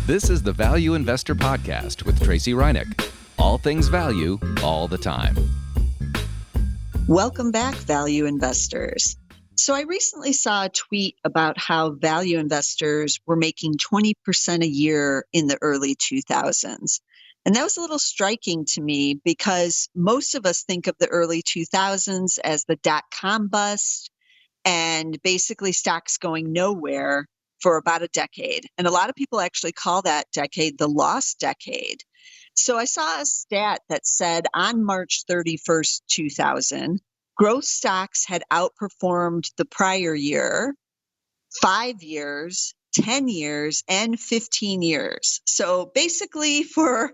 This is the Value Investor Podcast with Tracey Reineck. All things value, all the time. Welcome back, value investors. So I recently saw a tweet about how value investors were making 20% a year in the early 2000s. And that was a little striking to me because most of us think of the early 2000s as the dot-com bust and basically stocks going nowhere for about a decade. And a lot of people actually call that decade the lost decade. So I saw a stat that said on March 31st, 2000, growth stocks had outperformed the prior year, 5 years, 10 years, and 15 years. So basically for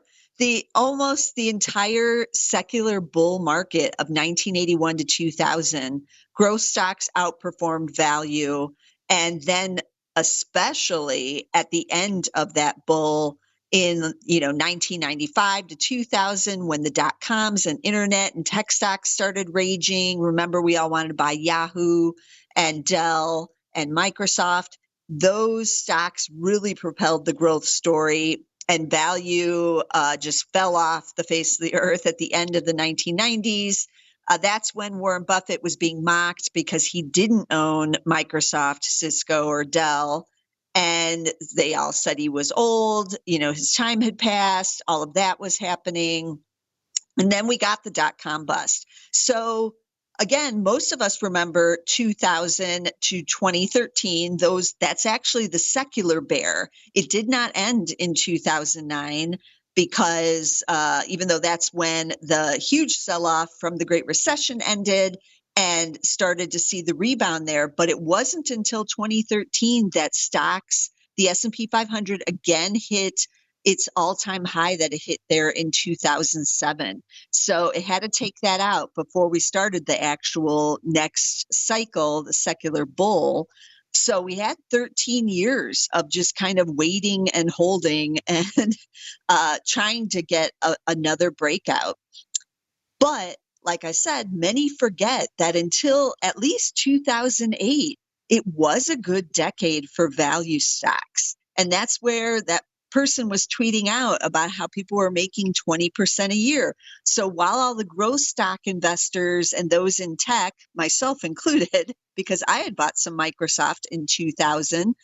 almost the entire secular bull market of 1981 to 2000, growth stocks outperformed value. And then especially at the end of that bull in 1995 to 2000, when the dot-coms and internet and tech stocks started raging. Remember, we all wanted to buy Yahoo and Dell and Microsoft. Those stocks really propelled the growth story, and value just fell off the face of the earth at the end of the 1990s. That's when Warren Buffett was being mocked because he didn't own Microsoft, Cisco, or Dell. And they all said he was old, his time had passed, all of that was happening. And then we got the dot-com bust. So again, most of us remember 2000 to 2013, that's actually the secular bear. It did not end in 2009 because even though that's when the huge sell-off from the Great Recession ended and started to see the rebound there, but it wasn't until 2013 that stocks, the S&P 500 again hit its all-time high that it hit there in 2007. So it had to take that out before we started the actual next cycle, the secular bull. So we had 13 years of just kind of waiting and holding and trying to get another breakout. But like I said, many forget that until at least 2008, it was a good decade for value stocks. And that's where that person was tweeting out about how people were making 20% a year. So while all the growth stock investors and those in tech, myself included, because I had bought some Microsoft in 2000,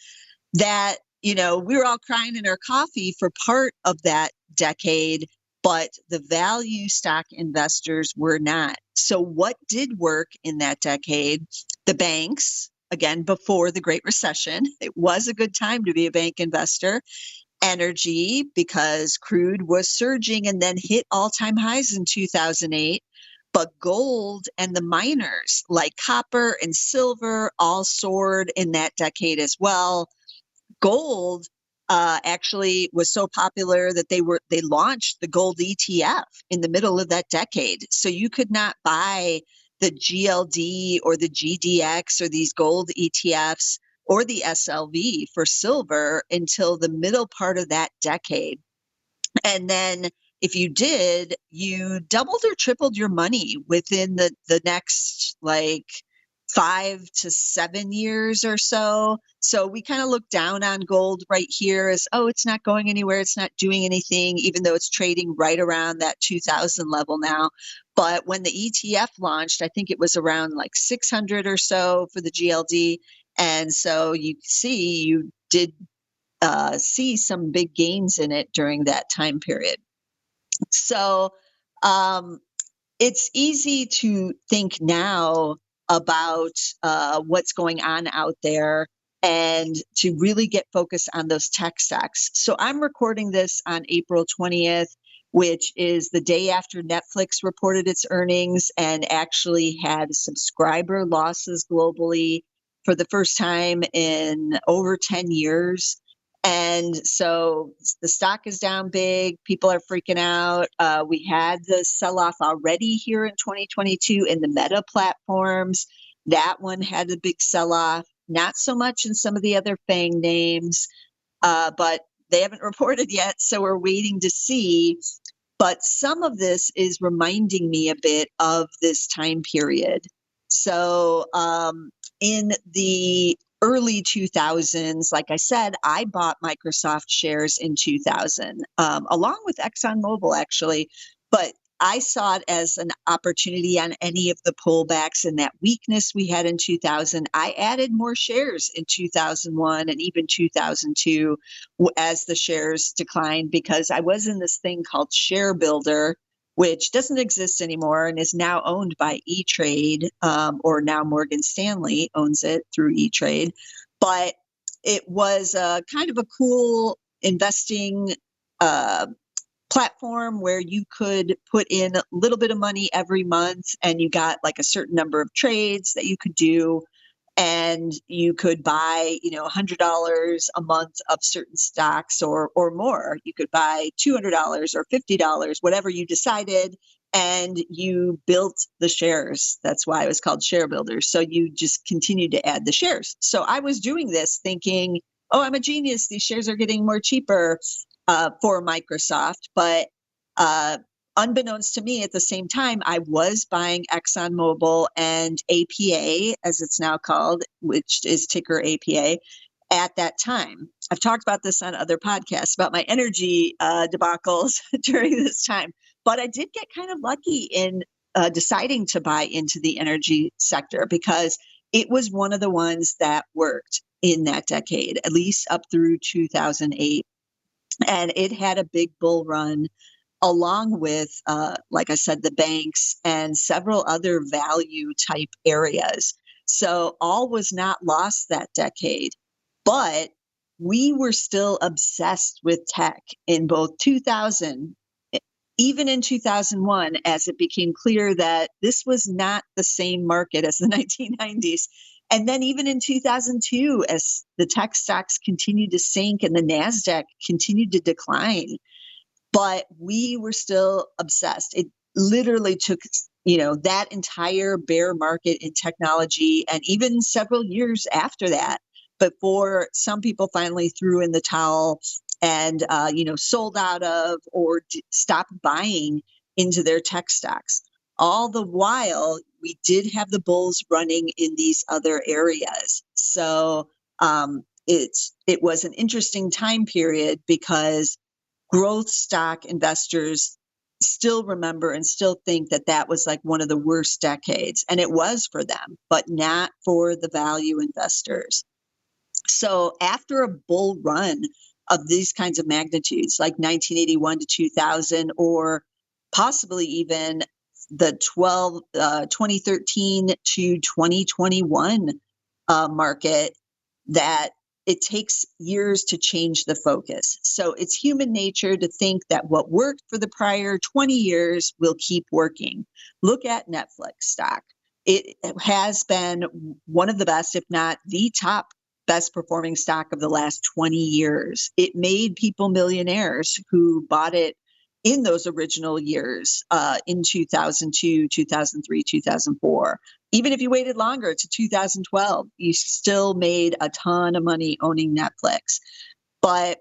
that, we were all crying in our coffee for part of that decade, but the value stock investors were not. So what did work in that decade? The banks, again, before the Great Recession, it was a good time to be a bank investor. Energy, because crude was surging and then hit all-time highs in 2008. But gold and the miners like copper and silver all soared in that decade as well. Gold actually was so popular that they launched the gold ETF in the middle of that decade. So you could not buy the GLD or the GDX or these gold ETFs or the SLV for silver until the middle part of that decade. And then if you did, you doubled or tripled your money within the next 5 to 7 years or so. So we kind of look down on gold right here as, it's not going anywhere. It's not doing anything, even though it's trading right around that 2000 level now. But when the ETF launched, I think it was around 600 or so for the GLD. And so you did see some big gains in it during that time period. So it's easy to think now about what's going on out there and to really get focused on those tech stocks. So I'm recording this on April 20th, which is the day after Netflix reported its earnings and actually had subscriber losses globally for the first time in over 10 years. And so the stock is down big. People are freaking out. We had the sell-off already here in 2022 in the Meta platforms. That one had a big sell-off. Not so much in some of the other FANG names, but they haven't reported yet. So we're waiting to see. But some of this is reminding me a bit of this time period. So in the early 2000s. Like I said, I bought Microsoft shares in 2000, along with ExxonMobil, actually. But I saw it as an opportunity on any of the pullbacks and that weakness we had in 2000. I added more shares in 2001 and even 2002 as the shares declined, because I was in this thing called Share Builder, which doesn't exist anymore and is now owned by E-Trade, or now Morgan Stanley owns it through E-Trade. But it was kind of a cool investing platform where you could put in a little bit of money every month, and you got like a certain number of trades that you could do, and you could buy, $100 a month of certain stocks, or more. You could buy $200 or $50, whatever you decided, and you built the shares. That's why it was called Share Builder. So you just continue to add the shares. So I was doing this thinking, oh, I'm a genius. These shares are getting more cheaper for Microsoft. But unbeknownst to me, at the same time, I was buying ExxonMobil and APA, as it's now called, which is ticker APA, at that time. I've talked about this on other podcasts about my energy debacles during this time. But I did get kind of lucky in deciding to buy into the energy sector, because it was one of the ones that worked in that decade, at least up through 2008. And it had a big bull run, along with, like I said, the banks and several other value type areas. So all was not lost that decade. But we were still obsessed with tech in both 2000, even in 2001, as it became clear that this was not the same market as the 1990s. And then even in 2002, as the tech stocks continued to sink and the NASDAQ continued to decline, but we were still obsessed. It literally took, that entire bear market in technology, and even several years after that, before some people finally threw in the towel and, sold out of or stopped buying into their tech stocks. All the while, we did have the bulls running in these other areas. So it was an interesting time period, because growth stock investors still remember and still think that that was like one of the worst decades. And it was for them, but not for the value investors. So after a bull run of these kinds of magnitudes, like 1981 to 2000, or possibly even the 2013 to 2021 market, that it takes years to change the focus. So it's human nature to think that what worked for the prior 20 years will keep working. Look at Netflix stock. It has been one of the best, if not the top best performing stock of the last 20 years. It made people millionaires who bought it in those original years, in 2002, 2003, 2004. Even if you waited longer to 2012, you still made a ton of money owning Netflix. But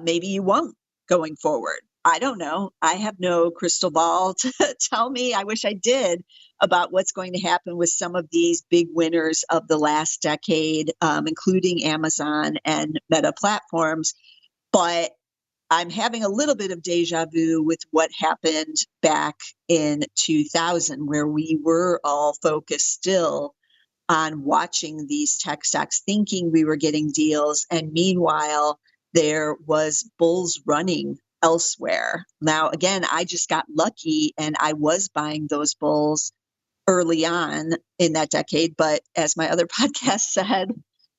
maybe you won't going forward. I don't know. I have no crystal ball to tell me. I wish I did, about what's going to happen with some of these big winners of the last decade, including Amazon and Meta platforms. But I'm having a little bit of deja vu with what happened back in 2000, where we were all focused still on watching these tech stocks, thinking we were getting deals. And meanwhile, there was bulls running elsewhere. Now, again, I just got lucky and I was buying those bulls early on in that decade. But as my other podcast said,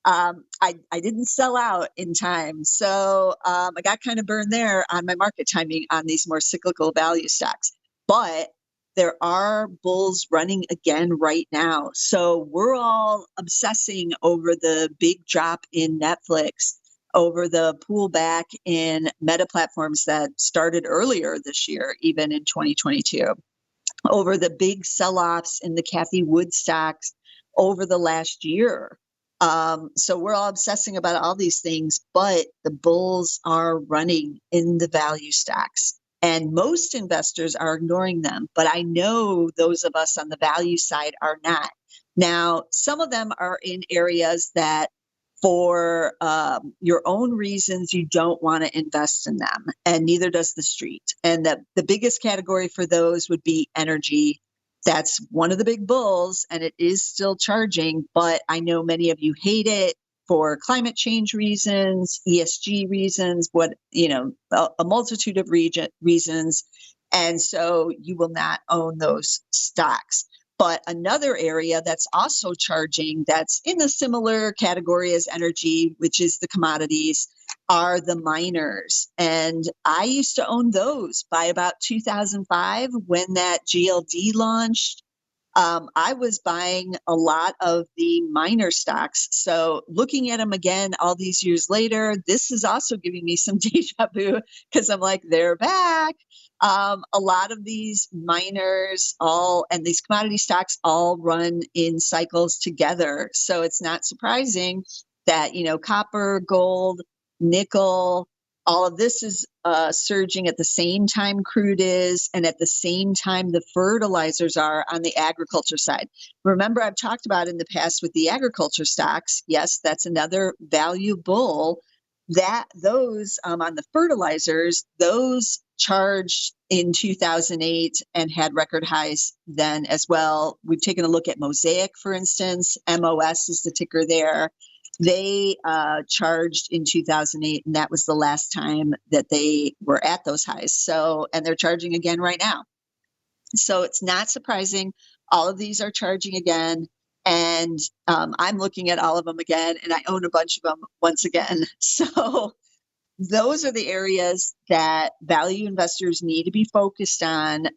I didn't sell out in time. So I got kind of burned there on my market timing on these more cyclical value stocks. But there are bulls running again right now. So we're all obsessing over the big drop in Netflix, over the pullback in Meta platforms that started earlier this year, even in 2022, over the big sell-offs in the Cathie Wood stocks over the last year. So we're all obsessing about all these things, but the bulls are running in the value stocks. And most investors are ignoring them. But I know those of us on the value side are not. Now, some of them are in areas that for your own reasons, you don't want to invest in them, and neither does the street. And the biggest category for those would be energy. That's one of the big bulls, and it is still charging, but I know many of you hate it for climate change reasons, ESG reasons, a multitude of reasons. And so you will not own those stocks. But another area that's also charging, that's in the similar category as energy, which is the commodities, are the miners. And I used to own those by about 2005 when that GLD launched. I was buying a lot of the miner stocks. So looking at them again all these years later, this is also giving me some deja vu because I'm like, they're back. A lot of these miners and these commodity stocks all run in cycles together. So it's not surprising that, copper, gold, nickel, all of this is surging at the same time crude is, and at the same time the fertilizers are on the agriculture side. Remember, I've talked about in the past with the agriculture stocks. Yes, that's another value bull. That those on the fertilizers, those charged in 2008 and had record highs then as well. We've taken a look at Mosaic, for instance. MOS is the ticker there. They charged in 2008, and that was the last time that they were at those highs. So, and they're charging again right now. So it's not surprising. All of these are charging again. And I'm looking at all of them again, and I own a bunch of them once again. So those are the areas that value investors need to be focused on.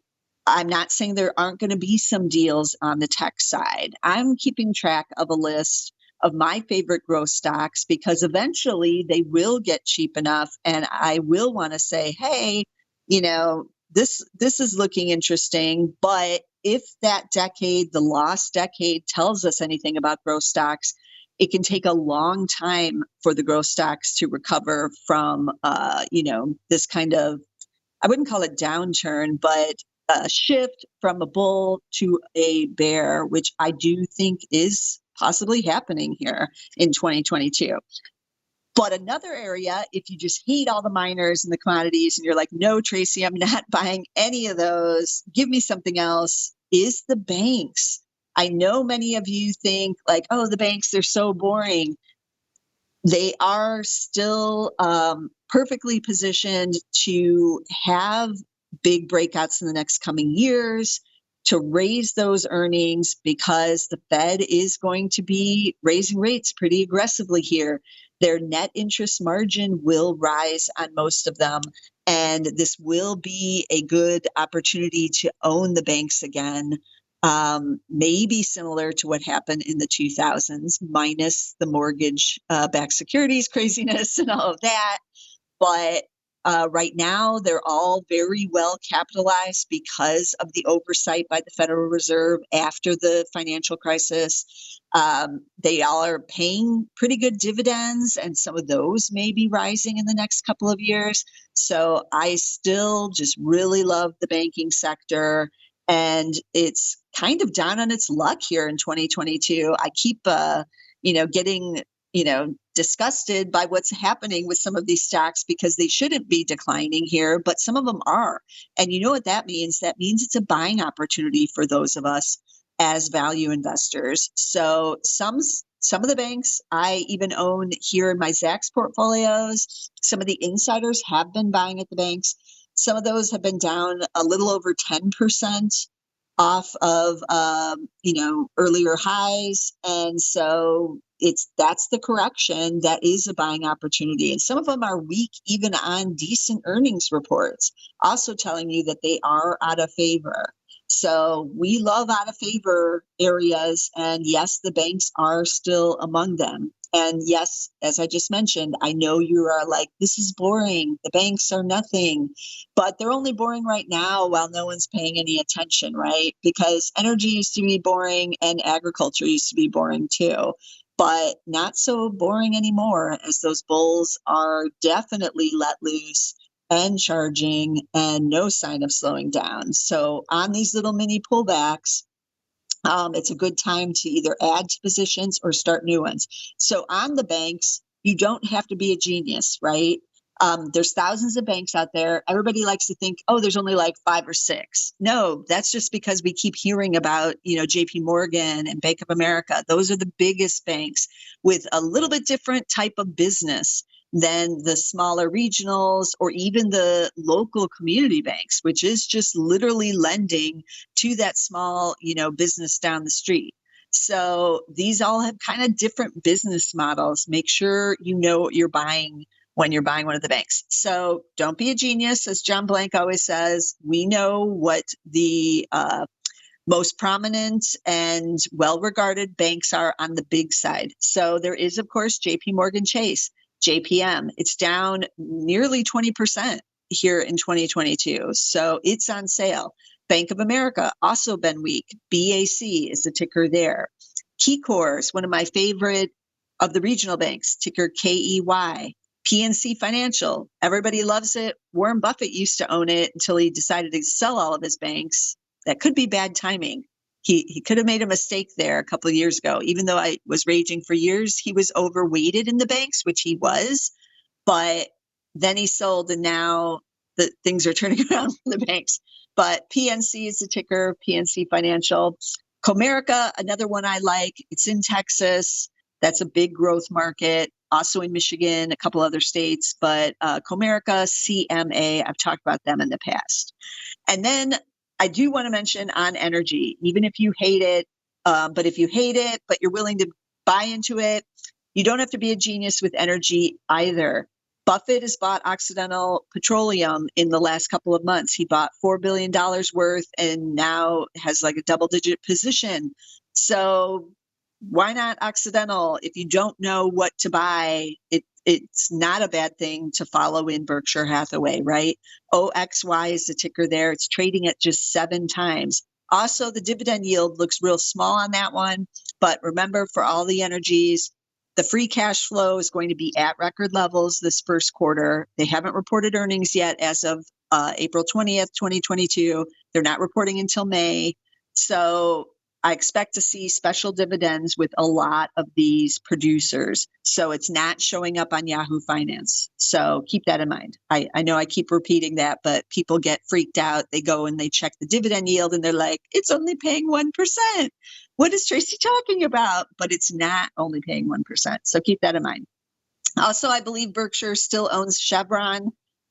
I'm not saying there aren't going to be some deals on the tech side. I'm keeping track of a list of my favorite growth stocks because eventually they will get cheap enough and I will want to say, hey, this is looking interesting. But if that decade, the lost decade, tells us anything about growth stocks, it can take a long time for the growth stocks to recover from, this kind of, I wouldn't call it downturn, but a shift from a bull to a bear, which I do think is possibly happening here in 2022. But another area, if you just hate all the miners and the commodities and you're like, no, Tracey, I'm not buying any of those, give me something else, is the banks. I know many of you think like, oh, the banks, they're so boring. They are still perfectly positioned to have big breakouts in the next coming years, to raise those earnings because the Fed is going to be raising rates pretty aggressively here. Their net interest margin will rise on most of them. And this will be a good opportunity to own the banks again. Maybe similar to what happened in the 2000s, minus the mortgage backed securities craziness and all of that. But right now, they're all very well capitalized because of the oversight by the Federal Reserve after the financial crisis. They all are paying pretty good dividends, and some of those may be rising in the next couple of years. So I still just really love the banking sector. And it's kind of down on its luck here in 2022. I keep, getting, disgusted by what's happening with some of these stocks because they shouldn't be declining here, but some of them are. And you know what that means? That means it's a buying opportunity for those of us as value investors. So some of the banks I even own here in my Zacks portfolios, some of the insiders have been buying at the banks. Some of those have been down a little over 10% off of, earlier highs. And so that's the correction. That is a buying opportunity. And some of them are weak, even on decent earnings reports, also telling you that they are out of favor. So we love out of favor areas. And yes, the banks are still among them. And yes, as I just mentioned, I know you are like, this is boring. The banks are nothing, but they're only boring right now while no one's paying any attention, right? Because energy used to be boring and agriculture used to be boring too, but not so boring anymore as those bulls are definitely let loose and charging and no sign of slowing down. So on these little mini pullbacks, It's a good time to either add to positions or start new ones. So on the banks, you don't have to be a genius, right? There's thousands of banks out there. Everybody likes to think, oh, there's only like 5 or 6. No, that's just because we keep hearing about, JP Morgan and Bank of America. Those are the biggest banks with a little bit different type of business than the smaller regionals or even the local community banks, which is just literally lending to that small, business down the street. So these all have kind of different business models. Make sure you know what you're buying when you're buying one of the banks. So don't be a genius, as John Blank always says. We know what the most prominent and well-regarded banks are on the big side. So there is, of course, JP Morgan Chase, JPM. It's down nearly 20% here in 2022. So it's on sale. Bank of America, also been weak. BAC is the ticker there. KeyCorp is one of my favorite of the regional banks, ticker KEY. PNC Financial, everybody loves it. Warren Buffett used to own it until he decided to sell all of his banks. That could be bad timing. He could have made a mistake there a couple of years ago. Even though I was raging for years, he was overweighted in the banks, which he was. But then he sold, and now the things are turning around for the banks. But PNC is the ticker, PNC Financial. Comerica, another one I like. It's in Texas. That's a big growth market. Also in Michigan, a couple other states. But Comerica, CMA, I've talked about them in the past. And then I do want to mention on energy, even if you hate it, but if you hate it, but you're willing to buy into it, you don't have to be a genius with energy either. Buffett has bought Occidental Petroleum in the last couple of months. He bought $4 billion worth and now has like a double-digit position. So why not Occidental? If you don't know what to buy, it's not a bad thing to follow in Berkshire Hathaway, right? OXY is the ticker there. It's trading at just 7 times. Also, the dividend yield looks real small on that one. But remember, for all the energies, the free cash flow is going to be at record levels this first quarter. They haven't reported earnings yet as of April 20th, 2022. They're not reporting until May. So I expect to see special dividends with a lot of these producers. So it's not showing up on Yahoo Finance. So keep that in mind. I know I keep repeating that, but people get freaked out. They go and they check the dividend yield and they're like, it's only paying 1%. What is Tracey talking about? But it's not only paying 1%. So keep that in mind. Also, I believe Berkshire still owns Chevron.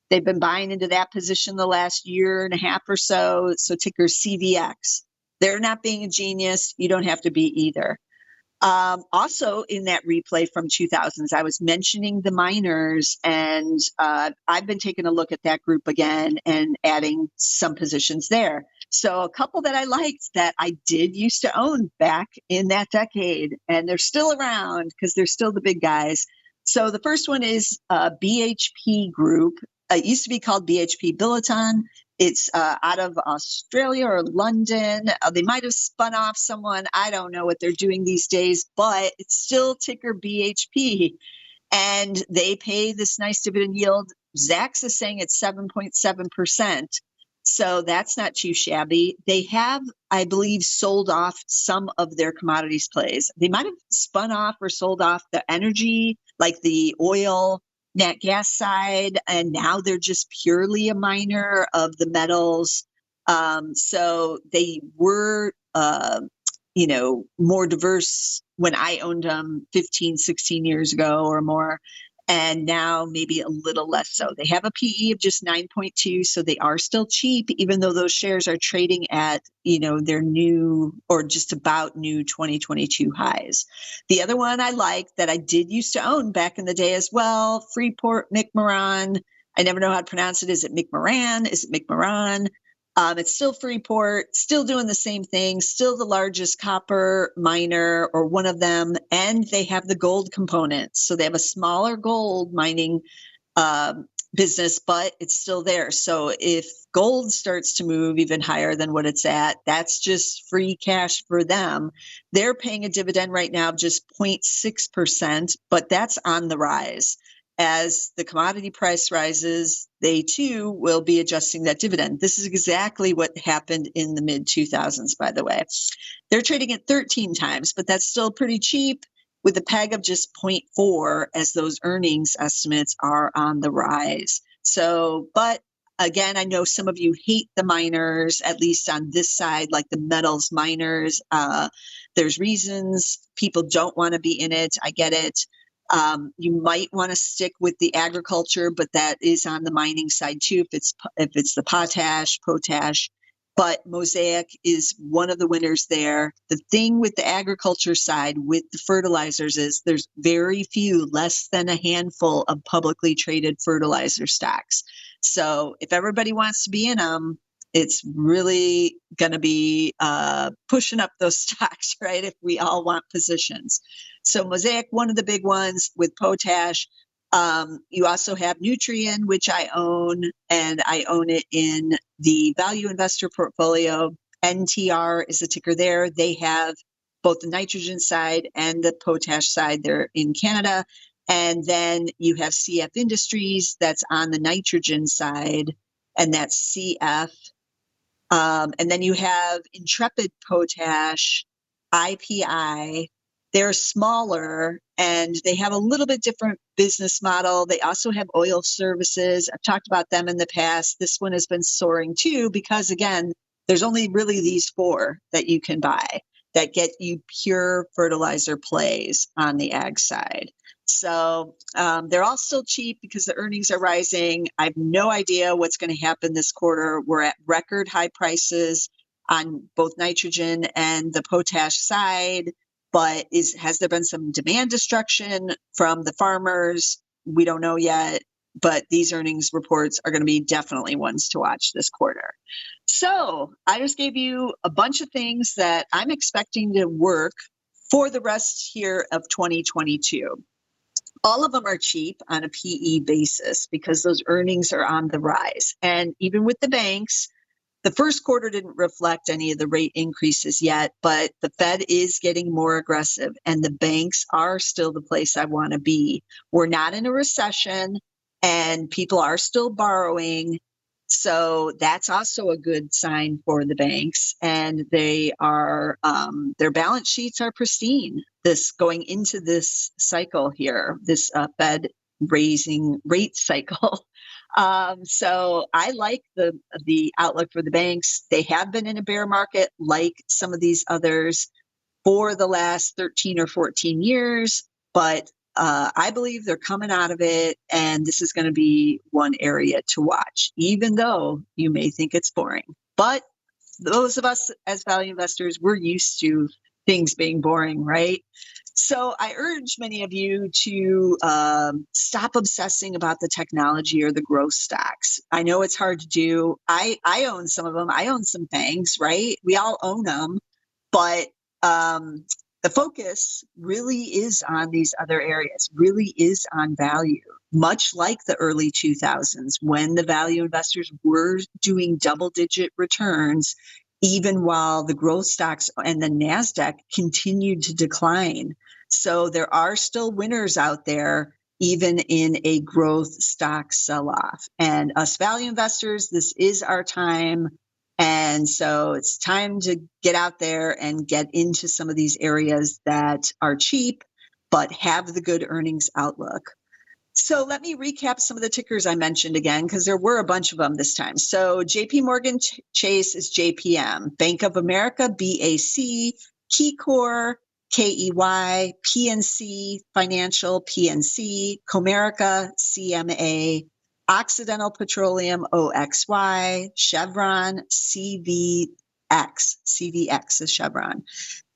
They've been buying into that position the last year and a half or so. So ticker CVX. They're not being a genius. You don't have to be either. Also, in that replay from 2000s, I was mentioning the miners, and I've been taking a look at that group again and adding some positions there. So a couple that I liked that I did used to own back in that decade, and they're still around because they're still the big guys. So the first one is BHP Group. It used to be called BHP Billiton. It's out of Australia or London. They might have spun off someone. I don't know what they're doing these days, but it's still ticker BHP. And they pay this nice dividend yield. Zacks is saying it's 7.7%. So that's not too shabby. They have, I believe, sold off some of their commodities plays. They might have spun off or sold off the energy, like the oil, nat gas side, and now they're just purely a miner of the metals. So they were, more diverse when I owned them 15, 16 years ago or more. And now maybe a little less so. They have a PE of just 9.2, so they are still cheap, even though those shares are trading at, their new or just about new 2022 highs. The other one I like that I did used to own back in the day as well, Freeport McMoran. I never know how to pronounce it. Is it McMoran? Is it McMoran? It's still Freeport, still doing the same thing, still the largest copper miner or one of them, and they have the gold component. So they have a smaller gold mining business, but it's still there. So if gold starts to move even higher than what it's at, that's just free cash for them. They're paying a dividend right now of just 0.6%, but that's on the rise. as the commodity price rises, they too will be adjusting that dividend. This is exactly what happened in the mid 2000s, by the way. They're trading at 13 times, but that's still pretty cheap with a PEG of just 0.4 as those earnings estimates are on the rise. So, but again, I know some of you hate the miners, at least on this side, like the metals miners. There's reasons people don't want to be in it. I get it. You might want to stick with the agriculture, but that is on the mining side too. If it's the potash, but Mosaic is one of the winners there. The thing with the agriculture side with the fertilizers is there's very few, less than a handful of publicly traded fertilizer stocks. So if everybody wants to be in them, it's really going to be pushing up those stocks, right? If we all want positions. So Mosaic, one of the big ones with potash. You also have Nutrien, which I own, and I own it in the value investor portfolio. NTR is the ticker there. They have both the nitrogen side and the potash side. They're in Canada. And then you have CF Industries that's on the nitrogen side, and that's CF. And then you have Intrepid Potash, IPI. They're smaller and they have a little bit different business model. They also have oil services. I've talked about them in the past. This one has been soaring too, because again, there's only really these four that you can buy that get you pure fertilizer plays on the ag side. So they're all still cheap because the earnings are rising. I have no idea what's going to happen this quarter. We're at record high prices on both nitrogen and the potash side. But has there been some demand destruction from the farmers? We don't know yet, but these earnings reports are going to be definitely ones to watch this quarter. So I just gave you a bunch of things that I'm expecting to work for the rest here of 2022. All of them are cheap on a PE basis because those earnings are on the rise. And even with the banks, the first quarter didn't reflect any of the rate increases yet, but the Fed is getting more aggressive and the banks are still the place I want to be. We're not in a recession and people are still borrowing. So that's also a good sign for the banks, and they are their balance sheets are pristine. This going into this cycle here, this Fed raising rate cycle. So I like the outlook for the banks. They have been in a bear market like some of these others for the last 13 or 14 years, but I believe they're coming out of it, and this is going to be one area to watch, even though you may think it's boring. But those of us as value investors, we're used to things being boring, right? So I urge many of you to stop obsessing about the technology or the growth stocks. I know it's hard to do. I own some of them. I own some things, right? We all own them, but the focus really is on these other areas, really is on value, much like the early 2000s when the value investors were doing double-digit returns, even while the growth stocks and the NASDAQ continued to decline. So there are still winners out there, even in a growth stock sell-off. And us value investors, this is our time. And so it's time to get out there and get into some of these areas that are cheap, but have the good earnings outlook. So let me recap some of the tickers I mentioned again, because there were a bunch of them this time. So JP Morgan Chase is JPM, Bank of America, BAC, KeyCorp, KEY, PNC Financial, PNC, Comerica, CMA, Occidental Petroleum, OXY, Chevron, CVX is Chevron.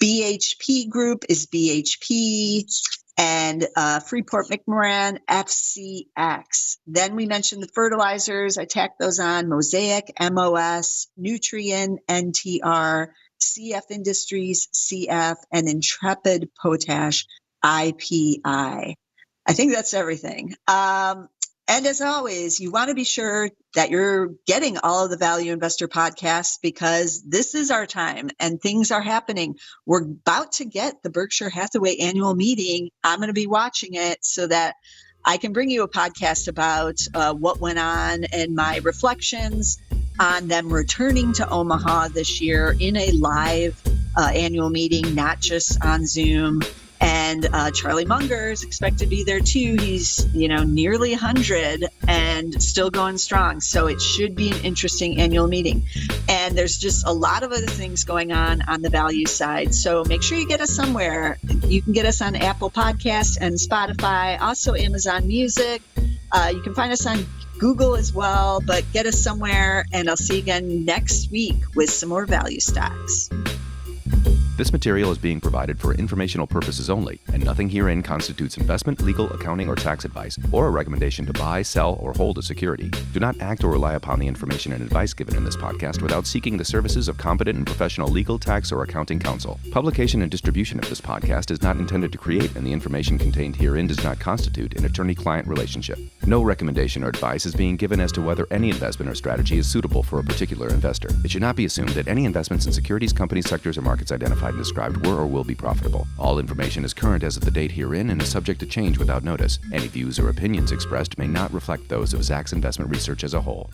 BHP Group is BHP, and Freeport McMoran, FCX. Then we mentioned the fertilizers. I tacked those on: Mosaic, MOS, Nutrien, NTR, CF Industries, CF, and Intrepid Potash, IPI. I think that's everything. And as always, you want to be sure that you're getting all of the Value Investor podcasts, because this is our time and things are happening. We're about to get the Berkshire Hathaway annual meeting. I'm going to be watching it so that I can bring you a podcast about what went on and my reflections on them returning to Omaha this year in a live annual meeting, not just on Zoom. And Charlie Munger is expected to be there too. He's, nearly 100 and still going strong. So it should be an interesting annual meeting. And there's just a lot of other things going on the value side. So make sure you get us somewhere. You can get us on Apple Podcasts and Spotify, also Amazon Music. You can find us on Google as well, but get us somewhere. And I'll see you again next week with some more value stocks. This material is being provided for informational purposes only, and nothing herein constitutes investment, legal, accounting, or tax advice, or a recommendation to buy, sell, or hold a security. Do not act or rely upon the information and advice given in this podcast without seeking the services of competent and professional legal, tax, or accounting counsel. Publication and distribution of this podcast is not intended to create, and the information contained herein does not constitute an attorney-client relationship. No recommendation or advice is being given as to whether any investment or strategy is suitable for a particular investor. It should not be assumed that any investments in securities, companies, sectors, or markets identified and described were or will be profitable. All information is current as of the date herein and is subject to change without notice. Any views or opinions expressed may not reflect those of Zacks Investment Research as a whole.